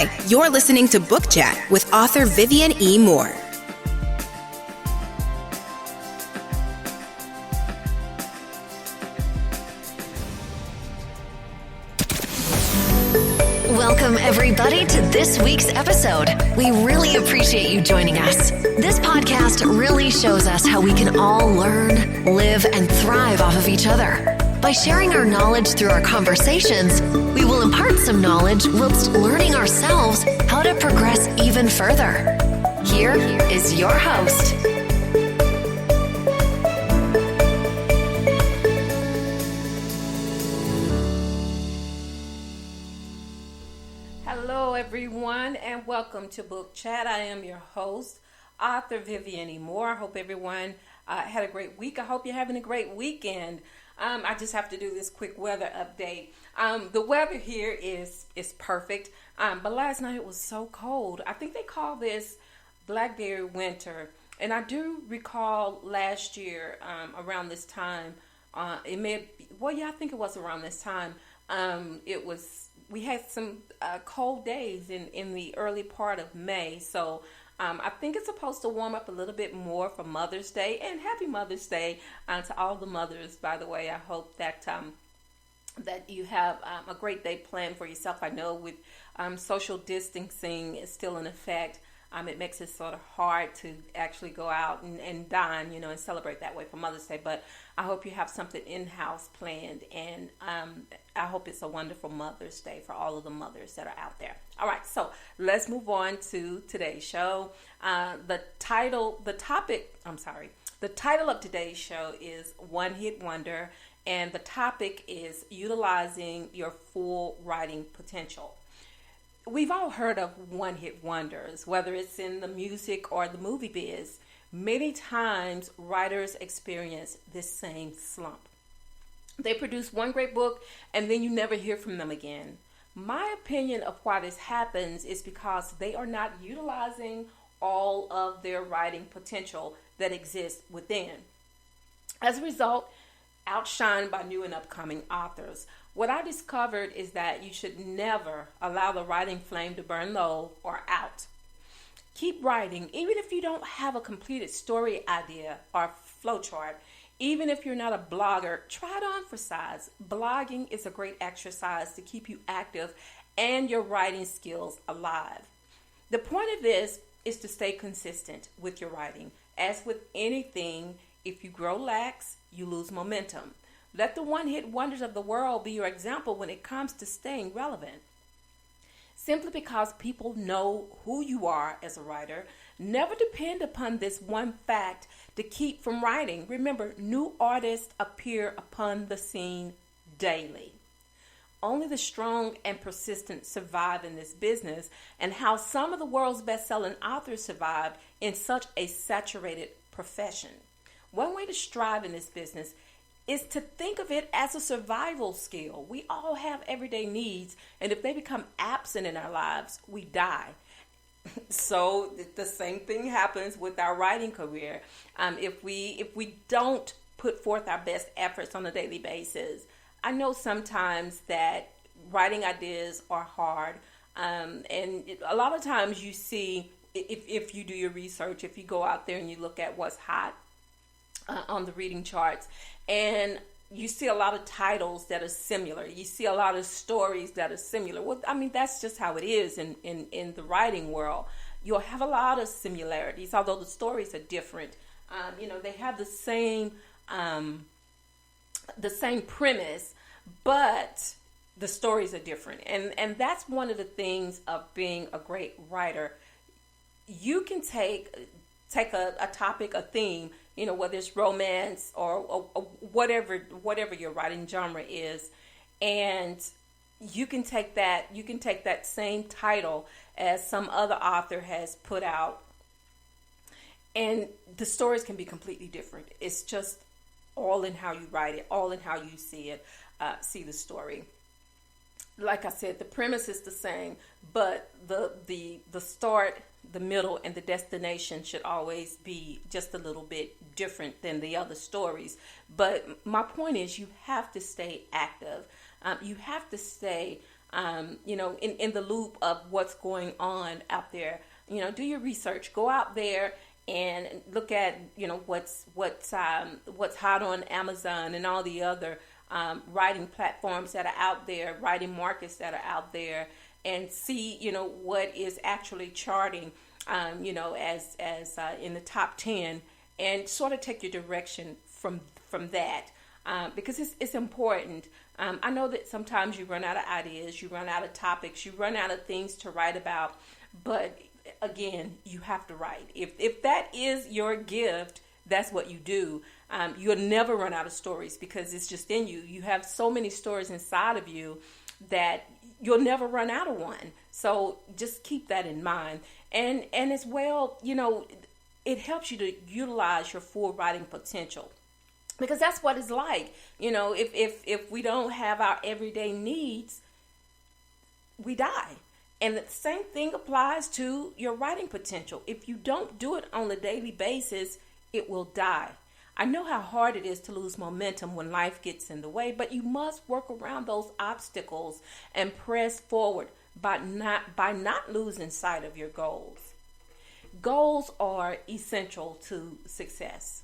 Hi, you're listening to Book Chat with author Vivian E. Moore. Welcome, everybody, to this week's episode. We really appreciate you joining us. This podcast really shows us how we can all learn, live, and thrive off of each other. By sharing our knowledge through our conversations, we will impart some knowledge whilst learning ourselves how to progress even further. Here is your host. Hello, everyone, and welcome to Book Chat. I am your host, author Vivian E. Moore. I hope everyone had a great week. I hope you're having a great weekend. I just have to do this quick weather update. The weather here is perfect, but last night it was so cold. I think they call this Blackberry winter, and I do recall last year around this time. I think it was around this time. We had some cold days in the early part of May, so I think it's supposed to warm up a little bit more for Mother's Day, and happy Mother's Day to all the mothers, by the way. I hope that that you have a great day planned for yourself. I know with social distancing is still in effect, it makes it sort of hard to actually go out and dine, and celebrate that way for Mother's Day. But I hope you have something in-house planned, and I hope it's a wonderful Mother's Day for all of the mothers that are out there. All right, so let's move on to today's show. The title of today's show is One Hit Wonder, and the topic is utilizing your full writing potential. We've all heard of one-hit wonders, whether it's in the music or the movie biz. Many times, writers experience this same slump. They produce one great book, and then you never hear from them again. My opinion of why this happens is because they are not utilizing all of their writing potential that exists within. As a result, outshined by new and upcoming authors. What I discovered is that you should never allow the writing flame to burn low or out. Keep writing, even if you don't have a completed story idea or flowchart. Even if you're not a blogger, try to emphasize. Blogging is a great exercise to keep you active and your writing skills alive. The point of this is to stay consistent with your writing. As with anything, if you grow lax, you lose momentum. Let the one-hit wonders of the world be your example when it comes to staying relevant. Simply because people know who you are as a writer, never depend upon this one fact to keep from writing. Remember, new artists appear upon the scene daily. Only the strong and persistent survive in this business, and how some of the world's best-selling authors survived in such a saturated profession. One way to strive in this business is to think of it as a survival skill. We all have everyday needs, and if they become absent in our lives, we die. So the same thing happens with our writing career. If we don't put forth our best efforts on a daily basis, I know sometimes that writing ideas are hard, and a lot of times you see, if you do your research, if you go out there and you look at what's hot on the reading charts, and you see a lot of titles that are similar. You see a lot of stories that are similar. Well, I mean, that's just how it is in the writing world. You'll have a lot of similarities, although the stories are different. They have the same premise, but the stories are different. And that's one of the things of being a great writer. You can take a topic, a theme, whether it's romance or whatever your writing genre is, and you can take that same title as some other author has put out, and the stories can be completely different. It's just all in how you write it, all in how you see the story. Like I said, the premise is the same, but the start, the middle, and the destination should always be just a little bit different than the other stories. But my point is, you have to stay active. You have to stay in the loop of what's going on out there. Do your research. Go out there and look at, what's hot on Amazon and all the other writing platforms that are out there, writing markets that are out there, and see, what is actually charting, as in the top 10, and sort of take your direction from that, because it's important. I know that sometimes you run out of ideas, you run out of topics, you run out of things to write about, but again, you have to write. If that is your gift, that's what you do. You'll never run out of stories because it's just in you. You have so many stories inside of you that you'll never run out of one. So just keep that in mind. And as well, it helps you to utilize your full writing potential, because that's what it's like. If we don't have our everyday needs, we die. And the same thing applies to your writing potential. If you don't do it on a daily basis, it will die. I know how hard it is to lose momentum when life gets in the way, but you must work around those obstacles and press forward by not losing sight of your goals. Goals are essential to success.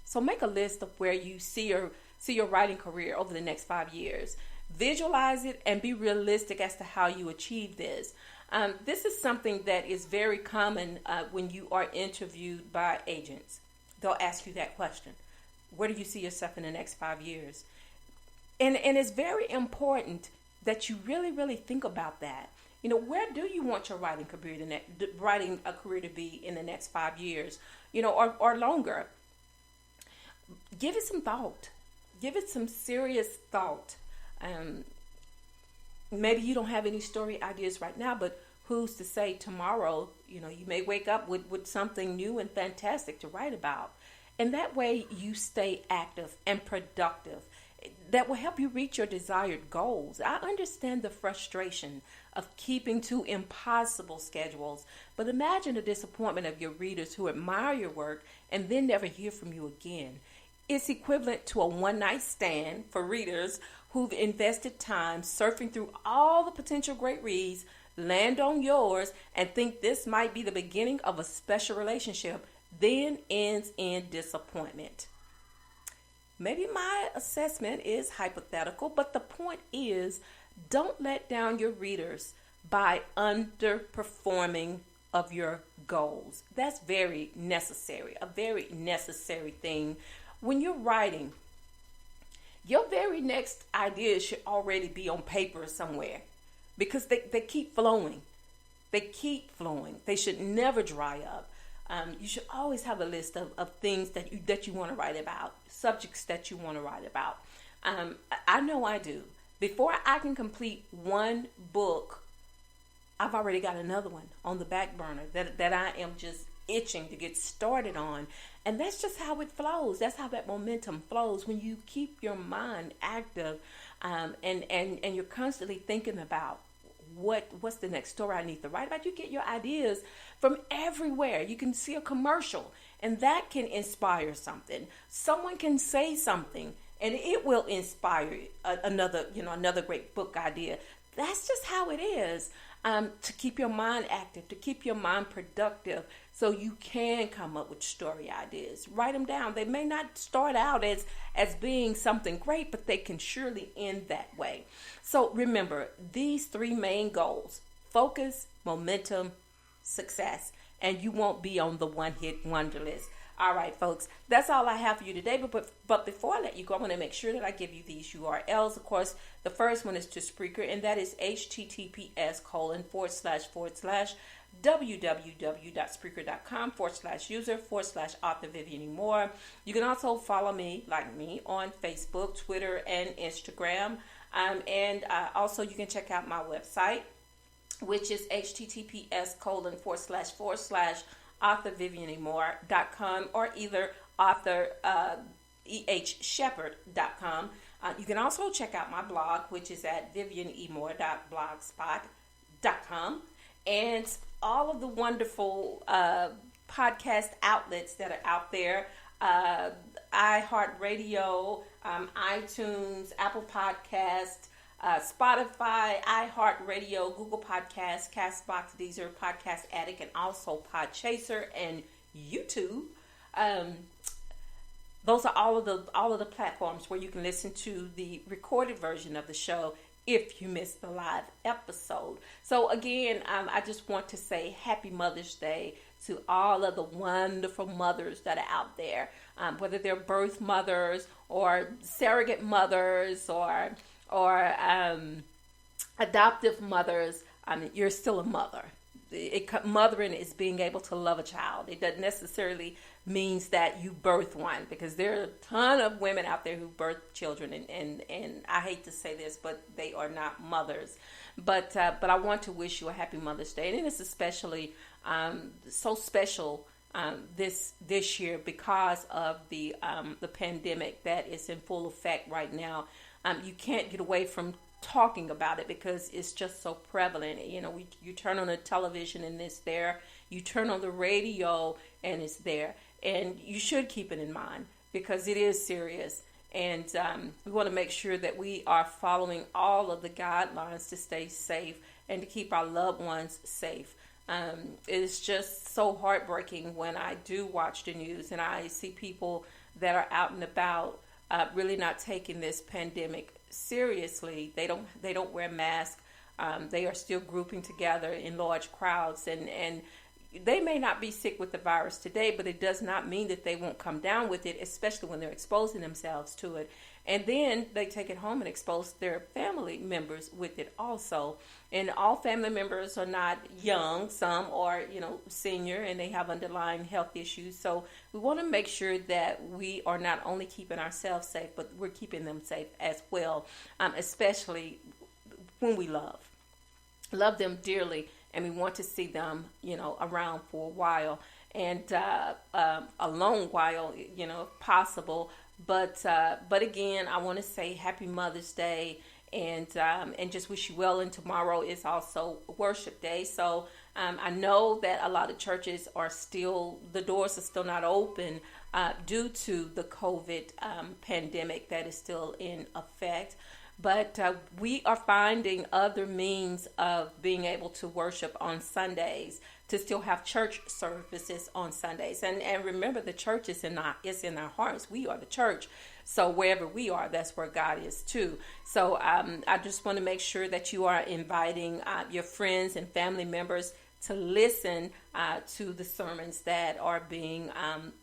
So make a list of where you see your writing career over the next 5 years. Visualize it and be realistic as to how you achieve this. This is something that is very common when you are interviewed by agents. They'll ask you that question. Where do you see yourself in the next 5 years? And it's very important that you really, really think about that. Where do you want your writing career to be in the next 5 years, or longer? Give it some thought. Give it some serious thought. Maybe you don't have any story ideas right now, but who's to say tomorrow, you may wake up with something new and fantastic to write about. And that way you stay active and productive. That will help you reach your desired goals. I understand the frustration of keeping to impossible schedules, but imagine the disappointment of your readers who admire your work and then never hear from you again. It's equivalent to a one-night stand for readers who've invested time surfing through all the potential great reads, land on yours, and think this might be the beginning of a special relationship, then ends in disappointment. Maybe my assessment is hypothetical, but the point is, don't let down your readers by underperforming of your goals. That's very necessary, a very necessary thing. When you're writing, your very next idea should already be on paper somewhere, because they keep flowing. They keep flowing. They should never dry up. You should always have a list of things that you want to write about, subjects that you want to write about. I know I do. Before I can complete one book, I've already got another one on the back burner that I am just itching to get started on. And that's just how it flows. That's how that momentum flows when you keep your mind active, and you're constantly thinking about what's the next story I need to write about. You get your ideas from everywhere. You can see a commercial, and that can inspire something. Someone can say something, and it will inspire another great book idea. That's just how it is. To keep your mind active, to keep your mind productive, so you can come up with story ideas. Write them down. They may not start out as being something great, but they can surely end that way. So remember these three main goals: focus, momentum, success, and you won't be on the one-hit wonder list. All right, folks, that's all I have for you today. But before I let you go, I want to make sure that I give you these URLs. Of course, the first one is to Spreaker, and that is https://www.spreaker.com/user/author Vivian E. Moore. You can also follow me, like me, on Facebook, Twitter, and Instagram. And also you can check out my website, which is https://authorvivianemore.com, or either author ehshepard.com. You can also check out my blog, which is at vivianemore.blogspot.com, and all of the wonderful podcast outlets that are out there: iHeartRadio, iTunes, Apple Podcast, Spotify, iHeartRadio, Google Podcasts, CastBox, Deezer, Podcast Addict, and also Podchaser and YouTube. Those are all of the platforms where you can listen to the recorded version of the show if you missed the live episode. So again, I just want to say Happy Mother's Day to all of the wonderful mothers that are out there, whether they're birth mothers or surrogate mothers or adoptive mothers. I mean, you're still a mother. Mothering is being able to love a child. It doesn't necessarily means that you birth one, because there are a ton of women out there who birth children, and I hate to say this, but they are not mothers. But I want to wish you a happy Mother's Day, and it's especially so special this year because of the pandemic that is in full effect right now. You can't get away from talking about it because it's just so prevalent. You know, you turn on the television and it's there. You turn on the radio and it's there. And you should keep it in mind because it is serious. And we want to make sure that we are following all of the guidelines to stay safe and to keep our loved ones safe. It's just so heartbreaking when I do watch the news and I see people that are out and about really not taking this pandemic seriously. They don't wear masks. They are still grouping together in large crowds, and they may not be sick with the virus today, but it does not mean that they won't come down with it, especially when they're exposing themselves to it. And then they take it home and expose their family members with it also. And all family members are not young. Some are, senior, and they have underlying health issues. So we want to make sure that we are not only keeping ourselves safe, but we're keeping them safe as well, especially when we love them dearly, and we want to see them, around for a while, and a long while, if possible. But again, I want to say Happy Mother's Day, and just wish you well. And tomorrow is also Worship Day, so I know that a lot of churches the doors are still not open due to the COVID pandemic that is still in effect. But we are finding other means of being able to worship on Sundays, to still have church services on Sundays. And remember, the church is in our hearts. We are the church. So wherever we are, that's where God is too. So I just want to make sure that you are inviting your friends and family members to listen to the sermons that are being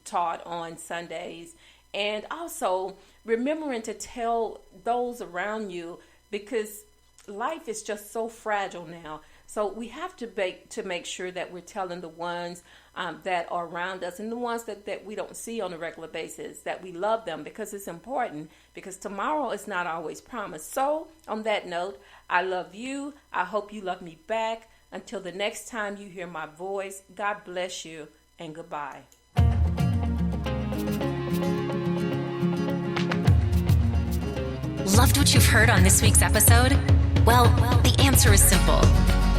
taught on Sundays. And also remembering to tell those around you, because life is just so fragile now. So we have to make sure that we're telling the ones that are around us and the ones that we don't see on a regular basis, that we love them, because it's important, because tomorrow is not always promised. So on that note, I love you. I hope you love me back. Until the next time you hear my voice, God bless you and goodbye. Loved what you've heard on this week's episode? Well, the answer is simple.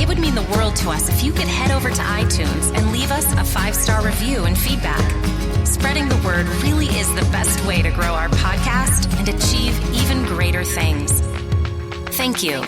It would mean the world to us if you could head over to iTunes and leave us a 5-star review and feedback. Spreading the word really is the best way to grow our podcast and achieve even greater things. Thank you.